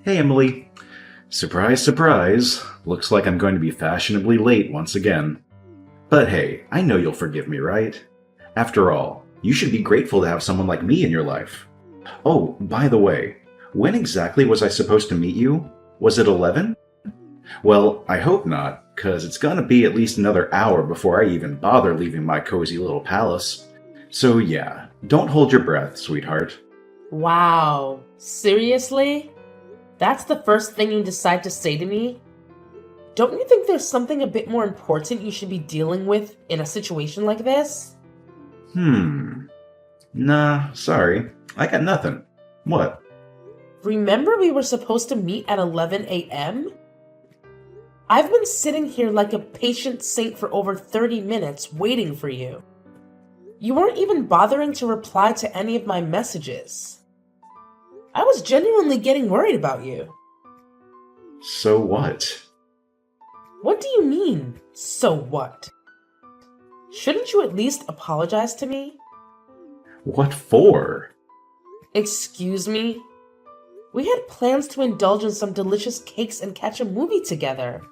Hey, Emily. Surprise, surprise. Looks like I'm going to be fashionably late once again. But hey, I know you'll forgive me, right? After all, you should be grateful to have someone like me in your life. Oh, by the way, when exactly was I supposed to meet you? Was it 11? Well, I hope not, 'cause it's gonna be at least another hour before I even bother leaving my cozy little palace. So yeah, don't hold your breath, sweetheart. Wow, seriously? That's the first thing you decide to say to me? Don't you think there's something a bit more important you should be dealing with in a situation like this? Nah, sorry. I got nothing. What? Remember we were supposed to meet at 11 a.m.? I've been sitting here like a patient saint for over 30 minutes waiting for you. You weren't even bothering to reply to any of my messages. I was genuinely getting worried about you. So what? What do you mean, so what? Shouldn't you at least apologize to me? What for? Excuse me? We had plans to indulge in some delicious cakes and catch a movie together.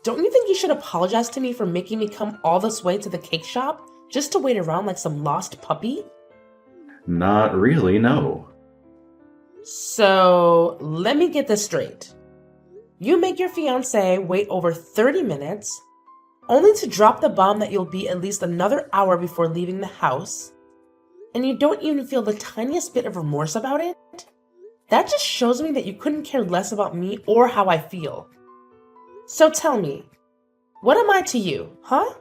Don't you think you should apologize to me for making me come all this way to the cake shop just to wait around like some lost puppy? Not really, no. So, let me get this straight. You make your fiancé wait over 30 minutes, only to drop the bomb that you'll be at least another hour before leaving the house, and you don't even feel the tiniest bit of remorse about it? That just shows me that you couldn't care less about me or how I feel. So tell me, what am I to you, huh?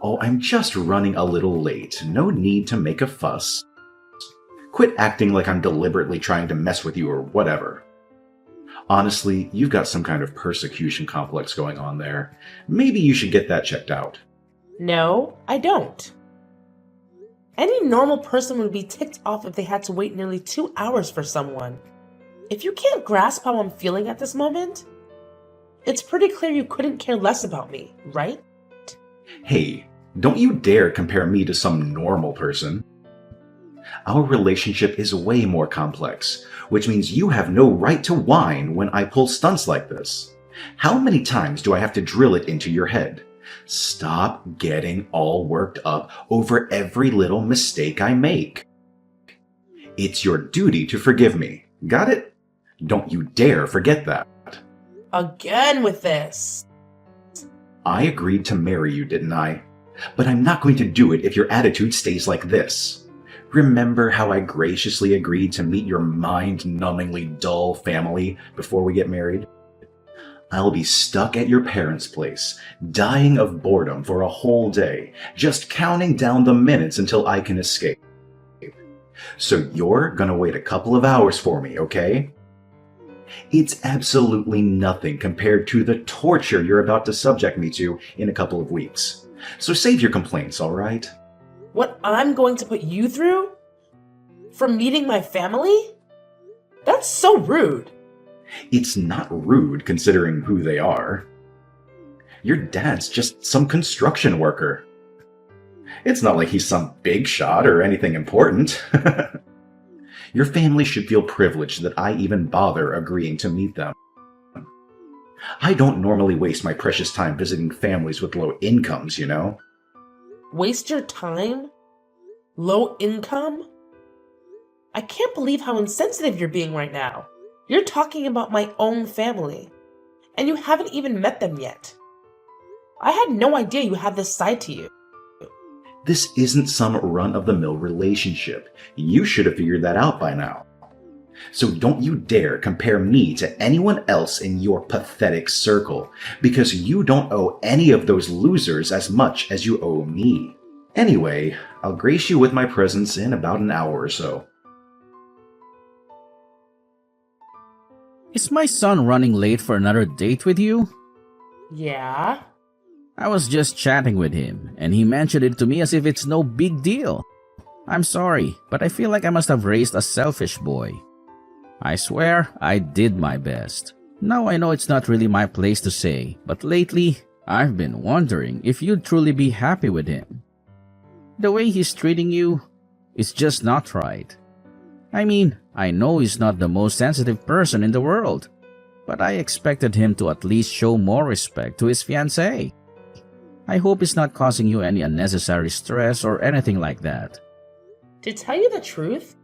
Oh, I'm just running a little late. No need to make a fuss. Quit acting like I'm deliberately trying to mess with you or whatever. Honestly, you've got some kind of persecution complex going on there. Maybe you should get that checked out. No, I don't. Any normal person would be ticked off if they had to wait nearly 2 hours for someone. If you can't grasp how I'm feeling at this moment, it's pretty clear you couldn't care less about me, right? Hey, don't you dare compare me to some normal person. Our relationship is way more complex, which means you have no right to whine when I pull stunts like this. How many times do I have to drill it into your head? Stop getting all worked up over every little mistake I make. It's your duty to forgive me. Got it? Don't you dare forget that. Again with this. I agreed to marry you, didn't I? But I'm not going to do it if your attitude stays like this. Remember how I graciously agreed to meet your mind-numbingly dull family before we get married? I'll be stuck at your parents' place, dying of boredom for a whole day, just counting down the minutes until I can escape. So you're gonna wait a couple of hours for me, okay? It's absolutely nothing compared to the torture you're about to subject me to in a couple of weeks. So save your complaints, all right? What I'm going to put you through? For meeting my family? That's so rude. It's not rude considering who they are. Your dad's just some construction worker. It's not like he's some big shot or anything important. Your family should feel privileged that I even bother agreeing to meet them. I don't normally waste my precious time visiting families with low incomes, you know? Waste your time? Low income? I can't believe how insensitive you're being right now. You're talking about my own family, and you haven't even met them yet. I had no idea you had this side to you. This isn't some run-of-the-mill relationship. You should have figured that out by now. So don't you dare compare me to anyone else in your pathetic circle, because you don't owe any of those losers as much as you owe me. Anyway, I'll grace you with my presence in about an hour or so. Is my son running late for another date with you? Yeah? I was just chatting with him, and he mentioned it to me as if it's no big deal. I'm sorry, but I feel like I must have raised a selfish boy. I swear I did my best. Now I know it's not really my place to say, but lately, I've been wondering if you'd truly be happy with him. The way he's treating you is just not right. I mean, I know he's not the most sensitive person in the world, but I expected him to at least show more respect to his fiancée. I hope it's not causing you any unnecessary stress or anything like that. To tell you the truth,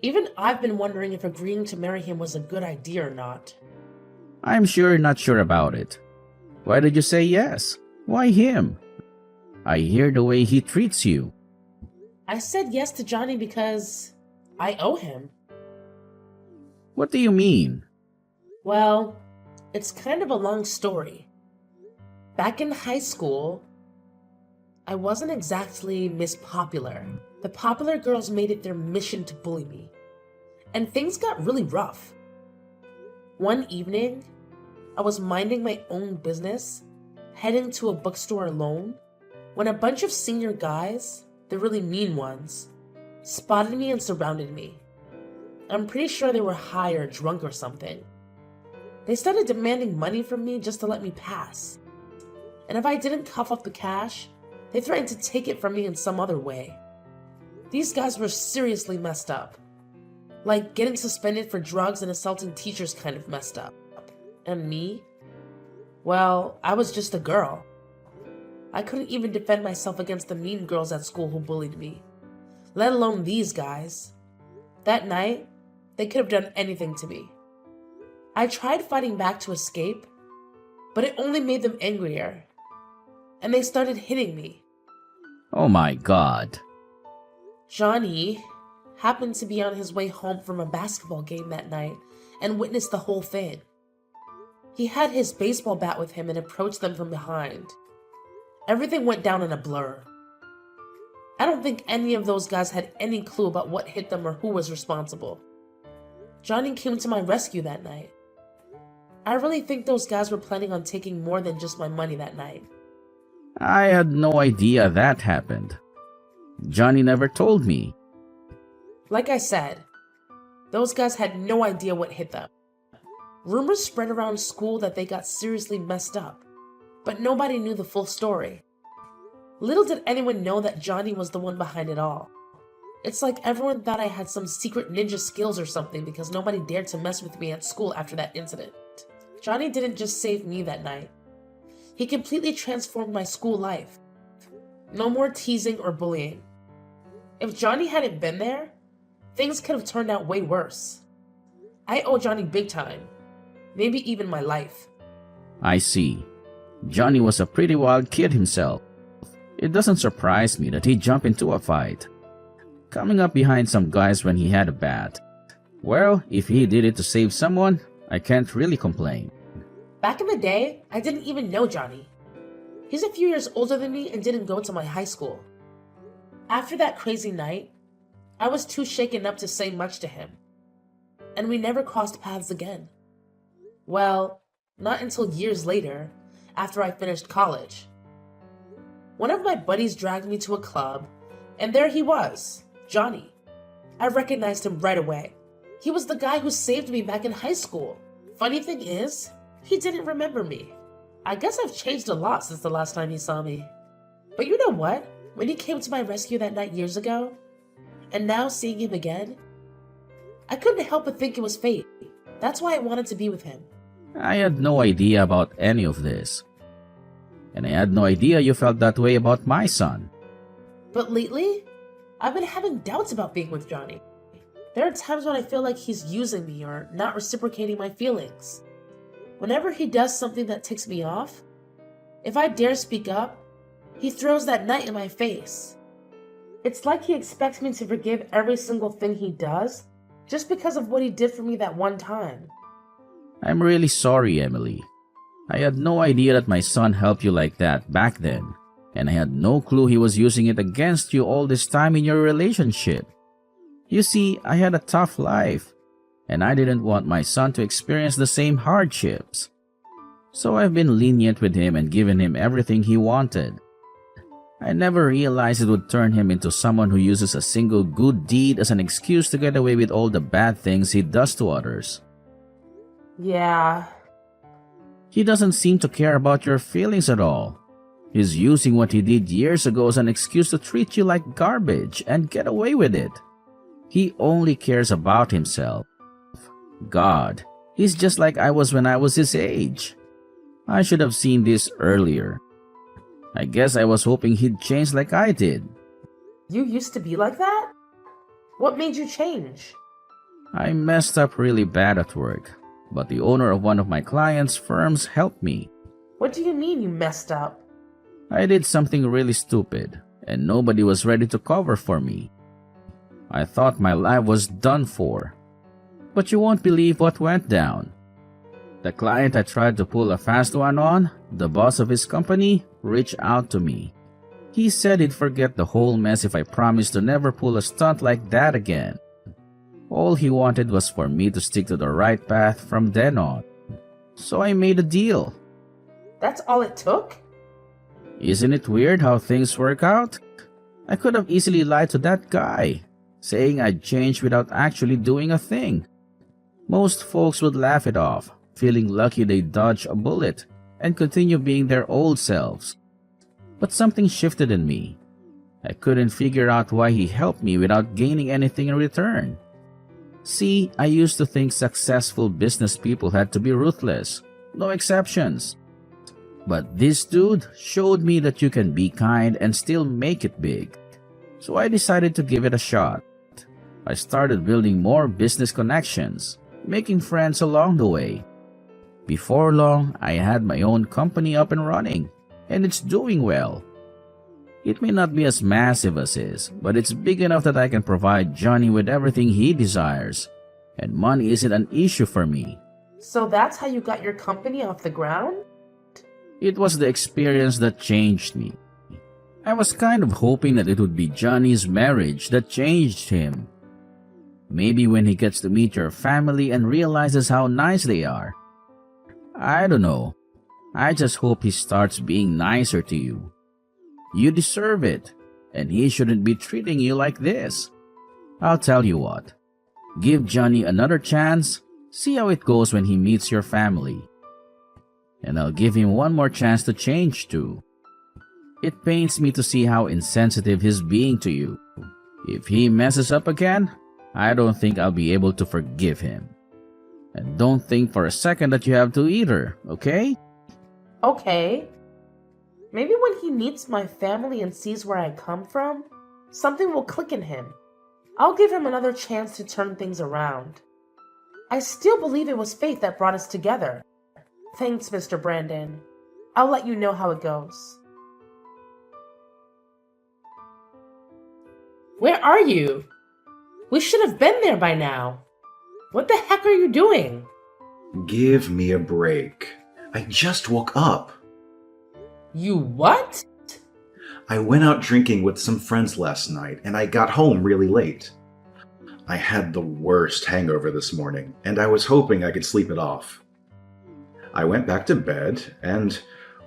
even I've been wondering if agreeing to marry him was a good idea or not. I'm sure you're not sure about it. Why did you say yes? Why him? I hear the way he treats you. I said yes to Johnny because I owe him. What do you mean? Well, it's kind of a long story. Back in high school, I wasn't exactly Miss Popular. The popular girls made it their mission to bully me, and things got really rough. One evening, I was minding my own business, heading to a bookstore alone, when a bunch of senior guys, the really mean ones, spotted me and surrounded me. I'm pretty sure they were high or drunk or something. They started demanding money from me just to let me pass. And if I didn't cough up the cash, they threatened to take it from me in some other way. These guys were seriously messed up. Like getting suspended for drugs and assaulting teachers kind of messed up. And me? Well, I was just a girl. I couldn't even defend myself against the mean girls at school who bullied me, let alone these guys. That night, they could have done anything to me. I tried fighting back to escape, but it only made them angrier. And they started hitting me. Oh my God. Johnny happened to be on his way home from a basketball game that night and witnessed the whole thing. He had his baseball bat with him and approached them from behind. Everything went down in a blur. I don't think any of those guys had any clue about what hit them or who was responsible. Johnny came to my rescue that night. I really think those guys were planning on taking more than just my money that night. I had no idea that happened. Johnny never told me. Like I said, those guys had no idea what hit them. Rumors spread around school that they got seriously messed up, but nobody knew the full story. Little did anyone know that Johnny was the one behind it all. It's like everyone thought I had some secret ninja skills or something because nobody dared to mess with me at school after that incident. Johnny didn't just save me that night. He completely transformed my school life. No more teasing or bullying. If Johnny hadn't been there, things could have turned out way worse. I owe Johnny big time. Maybe even my life. I see. Johnny was a pretty wild kid himself. It doesn't surprise me that he jumped into a fight, coming up behind some guys when he had a bat. Well, if he did it to save someone, I can't really complain. Back in the day, I didn't even know Johnny. He's a few years older than me and didn't go to my high school. After that crazy night, I was too shaken up to say much to him. And we never crossed paths again. Well, not until years later, after I finished college. One of my buddies dragged me to a club, and there he was, Johnny. I recognized him right away. He was the guy who saved me back in high school. Funny thing is, he didn't remember me. I guess I've changed a lot since the last time he saw me. But you know what? When he came to my rescue that night years ago, and now seeing him again, I couldn't help but think it was fate. That's why I wanted to be with him. I had no idea about any of this. And I had no idea you felt that way about my son. But lately, I've been having doubts about being with Johnny. There are times when I feel like he's using me or not reciprocating my feelings. Whenever he does something that ticks me off, if I dare speak up, he throws that knife in my face. It's like he expects me to forgive every single thing he does just because of what he did for me that one time. I'm really sorry, Emily. I had no idea that my son helped you like that back then, and I had no clue he was using it against you all this time in your relationship. You see, I had a tough life, and I didn't want my son to experience the same hardships. So I've been lenient with him and given him everything he wanted. I never realized it would turn him into someone who uses a single good deed as an excuse to get away with all the bad things he does to others. Yeah. He doesn't seem to care about your feelings at all. He's using what he did years ago as an excuse to treat you like garbage and get away with it. He only cares about himself. God, he's just like I was when I was his age. I should have seen this earlier. I guess I was hoping he'd change like I did. You used to be like that? What made you change? I messed up really bad at work, but the owner of one of my clients' firms helped me. What do you mean you messed up? I did something really stupid, and nobody was ready to cover for me. I thought my life was done for. But you won't believe what went down. The client I tried to pull a fast one on, the boss of his company, reached out to me. He said he'd forget the whole mess if I promised to never pull a stunt like that again. All he wanted was for me to stick to the right path from then on. So I made a deal. That's all it took? Isn't it weird how things work out? I could have easily lied to that guy, saying I'd changed without actually doing a thing. Most folks would laugh it off, feeling lucky they dodged a bullet and continue being their old selves. But something shifted in me. I couldn't figure out why he helped me without gaining anything in return. See, I used to think successful business people had to be ruthless, no exceptions. But this dude showed me that you can be kind and still make it big. So I decided to give it a shot. I started building more business connections, making friends along the way. Before long, I had my own company up and running, and it's doing well. It may not be as massive as his, but it's big enough that I can provide Johnny with everything he desires, and money isn't an issue for me. So that's how you got your company off the ground? It was the experience that changed me. I was kind of hoping that it would be Johnny's marriage that changed him. Maybe when he gets to meet your family and realizes how nice they are. I don't know. I just hope he starts being nicer to you. You deserve it, and he shouldn't be treating you like this. I'll tell you what. Give Johnny another chance, see how it goes when he meets your family. And I'll give him one more chance to change too. It pains me to see how insensitive he's being to you. If he messes up again, I don't think I'll be able to forgive him. And don't think for a second that you have to either, okay? Okay. Maybe when he meets my family and sees where I come from, something will click in him. I'll give him another chance to turn things around. I still believe it was fate that brought us together. Thanks, Mr. Brandon. I'll let you know how it goes. Where are you? We should have been there by now. What the heck are you doing? Give me a break. I just woke up. You what? I went out drinking with some friends last night, and I got home really late. I had the worst hangover this morning, and I was hoping I could sleep it off. I went back to bed, and,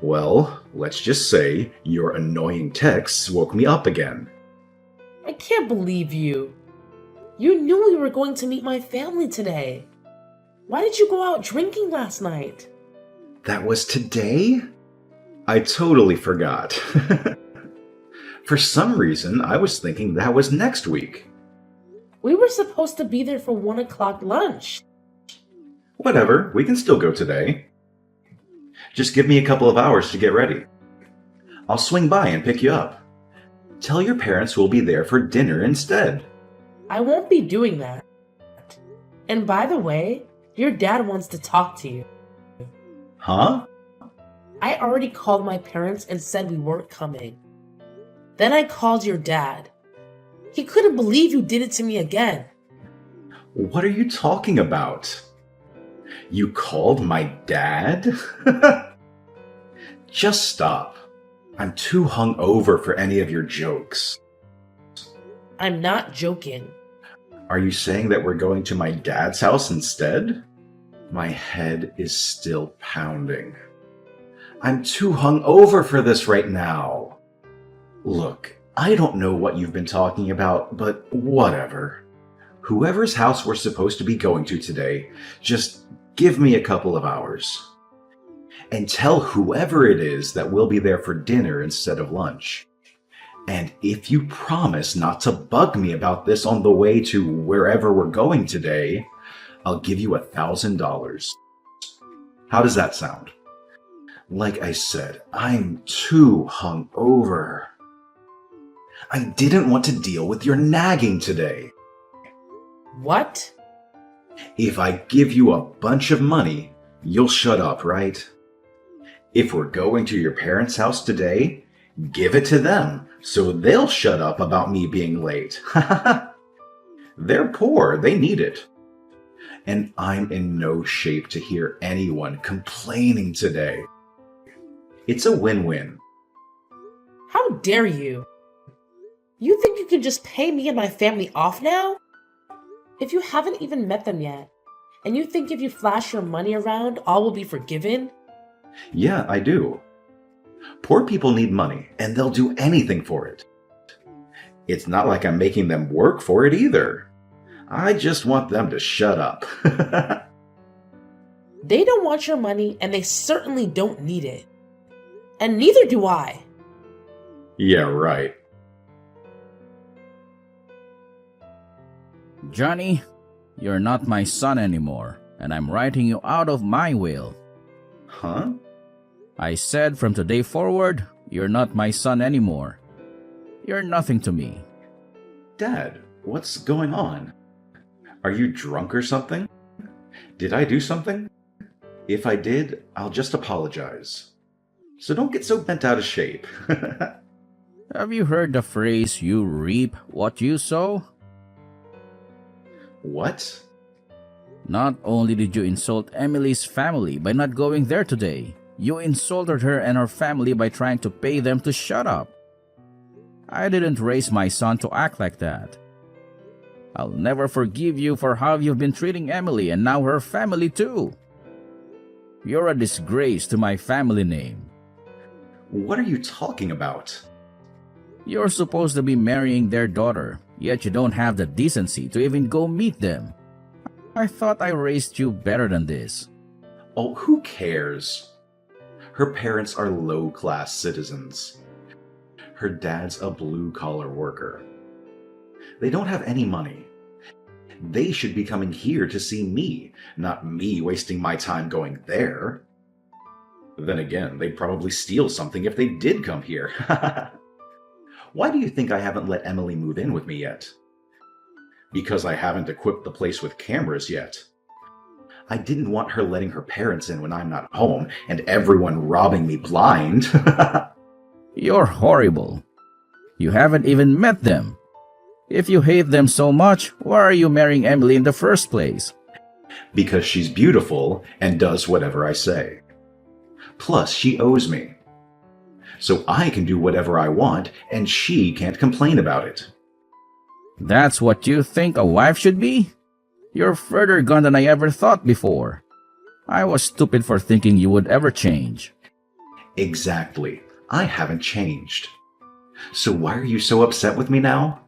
well, let's just say your annoying texts woke me up again. I can't believe you. You knew we were going to meet my family today. Why did you go out drinking last night? That was today? I totally forgot. For some reason, I was thinking that was next week. We were supposed to be there for 1 o'clock lunch. Whatever, we can still go today. Just give me a couple of hours to get ready. I'll swing by and pick you up. Tell your parents we'll be there for dinner instead. I won't be doing that. And by the way, your dad wants to talk to you. Huh? I already called my parents and said we weren't coming. Then I called your dad. He couldn't believe you did it to me again. What are you talking about? You called my dad? Just stop. I'm too hungover for any of your jokes. I'm not joking. Are you saying that we're going to my dad's house instead? My head is still pounding. I'm too hungover for this right now. Look, I don't know what you've been talking about, but whatever. Whoever's house we're supposed to be going to today, just give me a couple of hours. And tell whoever it is that we'll be there for dinner instead of lunch. And if you promise not to bug me about this on the way to wherever we're going today, I'll give you $1,000. How does that sound? Like I said, I'm too hungover. I didn't want to deal with your nagging today. What? If I give you a bunch of money, you'll shut up, right? If we're going to your parents' house today, give it to them so they'll shut up about me being late. They're poor, they need it. And I'm in no shape to hear anyone complaining today. It's a win-win. How dare you? You think you can just pay me and my family off now? If you haven't even met them yet, and you think if you flash your money around, all will be forgiven? Yeah, I do. Poor people need money, and they'll do anything for it. It's not like I'm making them work for it either. I just want them to shut up. They don't want your money, and they certainly don't need it. And neither do I. Yeah, right. Johnny, you're not my son anymore, and I'm writing you out of my will. Huh? I said from today forward, you're not my son anymore. You're nothing to me. Dad, what's going on? Are you drunk or something? Did I do something? If I did, I'll just apologize. So don't get so bent out of shape. Have you heard the phrase, you reap what you sow? What? Not only did you insult Emily's family by not going there today, you insulted her and her family by trying to pay them to shut up. I didn't raise my son to act like that. I'll never forgive you for how you've been treating Emily and now her family too. You're a disgrace to my family name. What are you talking about? You're supposed to be marrying their daughter, yet you don't have the decency to even go meet them. I thought I raised you better than this. Oh, who cares? Her parents are low-class citizens. Her dad's a blue-collar worker. They don't have any money. They should be coming here to see me, not me wasting my time going there. Then again, they'd probably steal something if they did come here. Why do you think I haven't let Emily move in with me yet? Because I haven't equipped the place with cameras yet. I didn't want her letting her parents in when I'm not home and everyone robbing me blind. You're horrible. You haven't even met them. If you hate them so much, why are you marrying Emily in the first place? Because she's beautiful and does whatever I say. Plus, she owes me. So I can do whatever I want and she can't complain about it. That's what you think a wife should be? You're further gone than I ever thought before. I was stupid for thinking you would ever change. Exactly. I haven't changed. So why are you so upset with me now?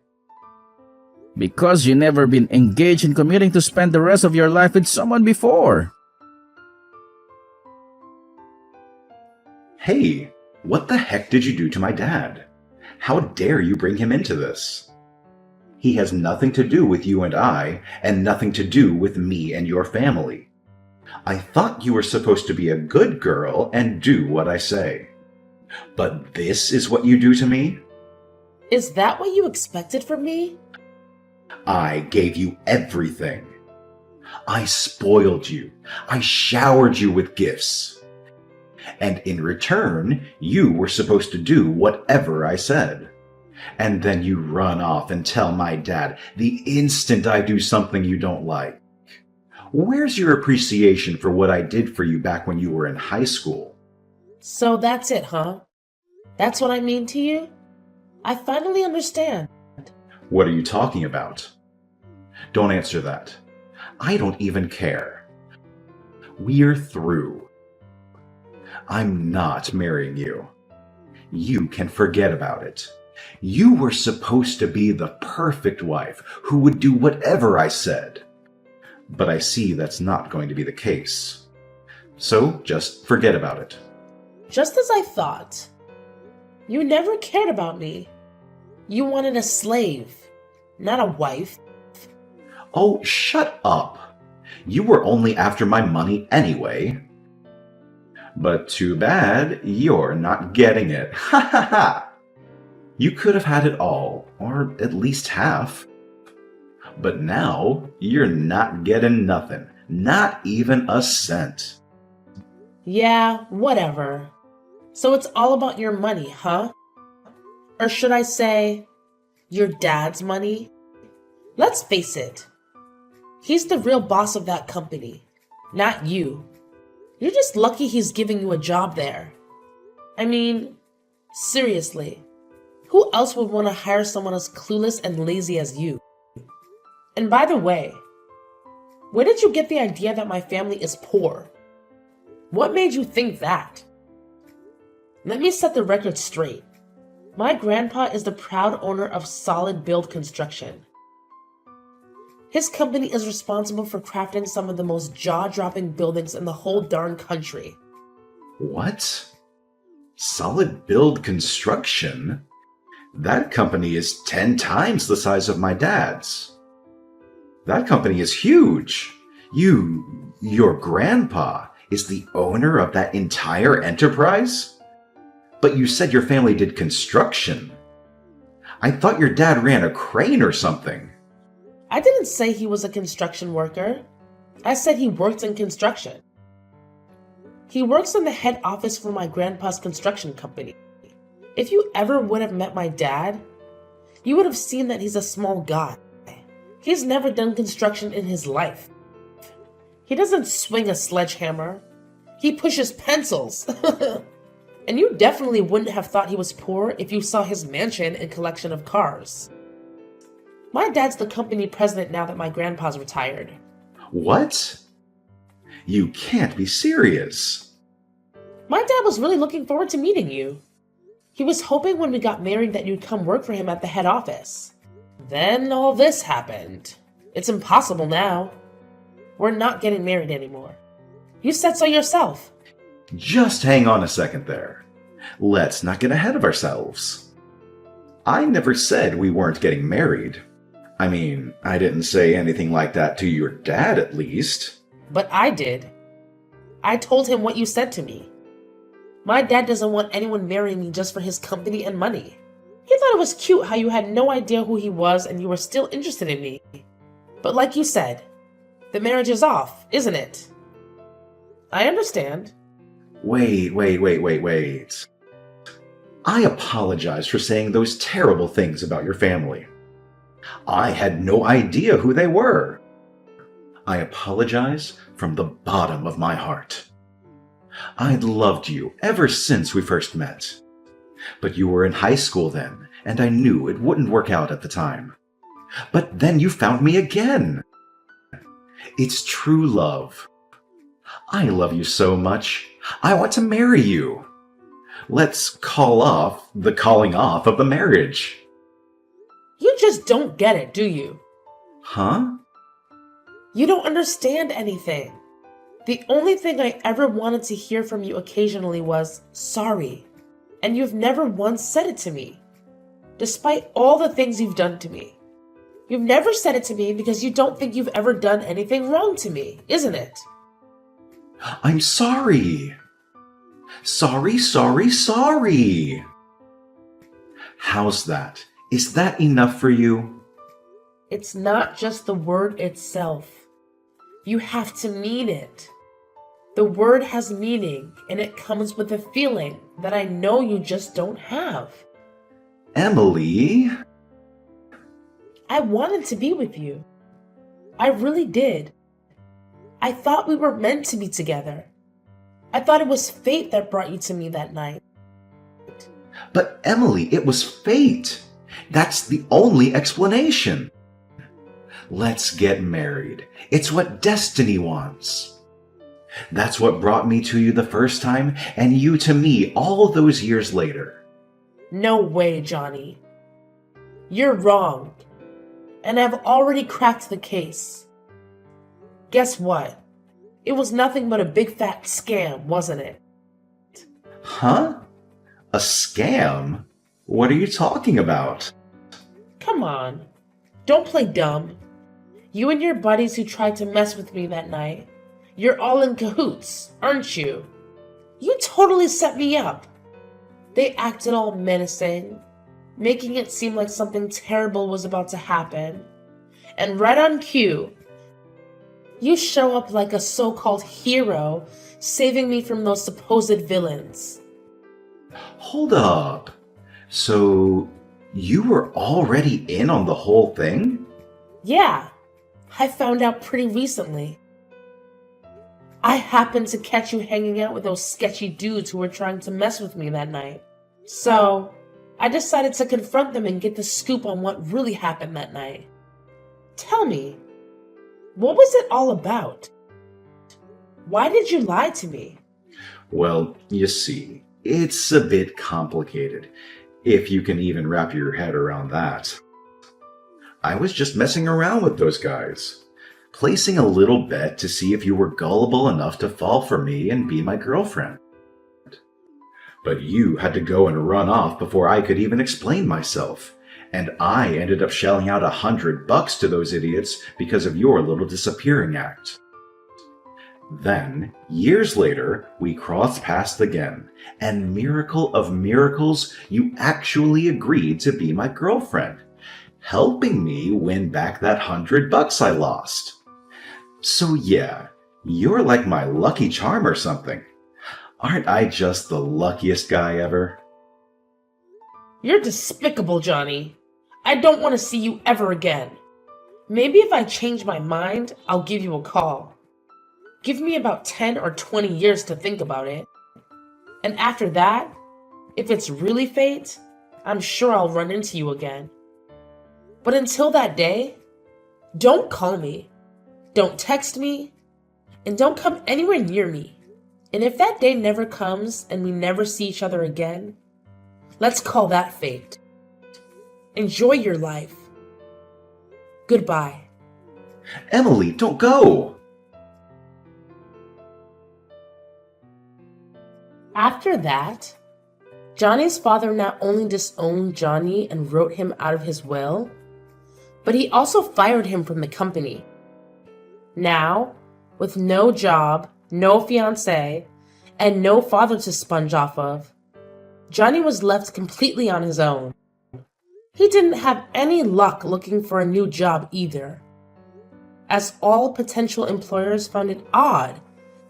Because you never been engaged in committing to spend the rest of your life with someone before. Hey, what the heck did you do to my dad? How dare you bring him into this? He has nothing to do with you and I, and nothing to do with me and your family. I thought you were supposed to be a good girl and do what I say. But this is what you do to me? Is that what you expected from me? I gave you everything. I spoiled you. I showered you with gifts. And in return, you were supposed to do whatever I said. And then you run off and tell my dad the instant I do something you don't like. Where's your appreciation for what I did for you back when you were in high school? So that's it, huh? That's what I mean to you? I finally understand. What are you talking about? Don't answer that. I don't even care. We're through. I'm not marrying you. You can forget about it. You were supposed to be the perfect wife who would do whatever I said. But I see that's not going to be the case. So just forget about it. Just as I thought. You never cared about me. You wanted a slave, not a wife. Oh, shut up. You were only after my money anyway. But too bad you're not getting it. Ha ha ha! You could have had it all, or at least half. But now you're not getting nothing, not even a cent. Yeah, whatever. So it's all about your money, huh? Or should I say, your dad's money? Let's face it. He's the real boss of that company, not you. You're just lucky he's giving you a job there. I mean, seriously, who else would want to hire someone as clueless and lazy as you? And by the way, where did you get the idea that my family is poor? What made you think that? Let me set the record straight. My grandpa is the proud owner of Solid Build Construction. His company is responsible for crafting some of the most jaw-dropping buildings in the whole darn country. What? Solid Build Construction? That company is 10 times the size of my dad's. That company is huge. Your grandpa, is the owner of that entire enterprise? But you said your family did construction. I thought your dad ran a crane or something. I didn't say he was a construction worker. I said he worked in construction. He works in the head office for my grandpa's construction company. If you ever would have met my dad, you would have seen that he's a small guy. He's never done construction in his life. He doesn't swing a sledgehammer. He pushes pencils. And you definitely wouldn't have thought he was poor if you saw his mansion and collection of cars. My dad's the company president now that my grandpa's retired. What? You can't be serious. My dad was really looking forward to meeting you. He was hoping when we got married that you'd come work for him at the head office. Then all this happened. It's impossible now. We're not getting married anymore. You said so yourself. Just hang on a second there. Let's not get ahead of ourselves. I never said we weren't getting married. I mean, I didn't say anything like that to your dad, at least. But I did. I told him what you said to me. My dad doesn't want anyone marrying me just for his company and money. He thought it was cute how you had no idea who he was and you were still interested in me. But like you said, the marriage is off, isn't it? I understand. Wait. I apologize for saying those terrible things about your family. I had no idea who they were. I apologize from the bottom of my heart. I'd loved you ever since we first met. But you were in high school then, and I knew it wouldn't work out at the time. But then you found me again. It's true love. I love you so much. I want to marry you. Let's call off the calling off of the marriage. You just don't get it, do you? Huh? You don't understand anything. The only thing I ever wanted to hear from you occasionally was sorry. And you've never once said it to me. Despite all the things you've done to me. You've never said it to me because you don't think you've ever done anything wrong to me, isn't it? I'm sorry. Sorry. How's that? Is that enough for you? It's not just the word itself. You have to mean it. The word has meaning, and it comes with a feeling that I know you just don't have. Emily? I wanted to be with you. I really did. I thought we were meant to be together. I thought it was fate that brought you to me that night. But Emily, it was fate. That's the only explanation. Let's get married. It's what destiny wants. That's what brought me to you the first time, and you to me all those years later. No way, Johnny. You're wrong. And I've already cracked the case. Guess what? It was nothing but a big fat scam, wasn't it? Huh? A scam? What are you talking about? Come on, don't play dumb. You and your buddies who tried to mess with me that night, you're all in cahoots, aren't you? You totally set me up. They acted all menacing, making it seem like something terrible was about to happen. And right on cue, you show up like a so-called hero, saving me from those supposed villains. Hold up. So, you were already in on the whole thing? Yeah, I found out pretty recently. I happened to catch you hanging out with those sketchy dudes who were trying to mess with me that night. So, I decided to confront them and get the scoop on what really happened that night. Tell me, what was it all about? Why did you lie to me? Well, you see, it's a bit complicated, if you can even wrap your head around that. I was just messing around with those guys, placing a little bet to see if you were gullible enough to fall for me and be my girlfriend. But you had to go and run off before I could even explain myself, and I ended up shelling out $100 to those idiots because of your little disappearing act. Then, years later, we crossed paths again, and miracle of miracles, you actually agreed to be my girlfriend, helping me win back that $100 I lost. So yeah, you're like my lucky charm or something. Aren't I just the luckiest guy ever? You're despicable, Johnny. I don't want to see you ever again. Maybe if I change my mind, I'll give you a call. Give me about 10 or 20 years to think about it. And after that, if it's really fate, I'm sure I'll run into you again. But until that day, don't call me, don't text me, and don't come anywhere near me. And if that day never comes and we never see each other again, let's call that fate. Enjoy your life. Goodbye. Emily, don't go! After that, Johnny's father not only disowned Johnny and wrote him out of his will, but he also fired him from the company. Now, with no job, no fiancé, and no father to sponge off of, Johnny was left completely on his own. He didn't have any luck looking for a new job either, as all potential employers found it odd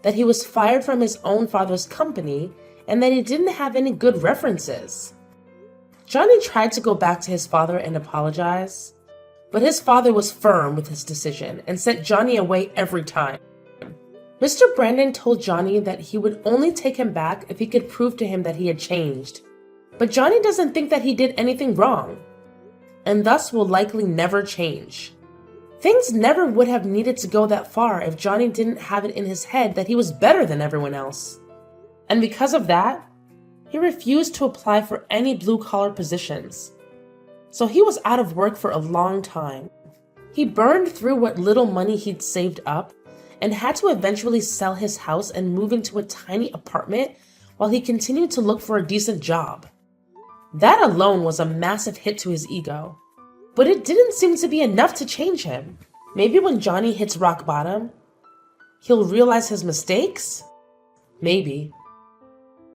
that he was fired from his own father's company and that he didn't have any good references. Johnny tried to go back to his father and apologize, but his father was firm with his decision and sent Johnny away every time. Mr. Brandon told Johnny that he would only take him back if he could prove to him that he had changed. But Johnny doesn't think that he did anything wrong, and thus will likely never change. Things never would have needed to go that far if Johnny didn't have it in his head that he was better than everyone else. And because of that, he refused to apply for any blue-collar positions. So he was out of work for a long time. He burned through what little money he'd saved up and had to eventually sell his house and move into a tiny apartment while he continued to look for a decent job. That alone was a massive hit to his ego. But it didn't seem to be enough to change him. Maybe when Johnny hits rock bottom, he'll realize his mistakes? Maybe.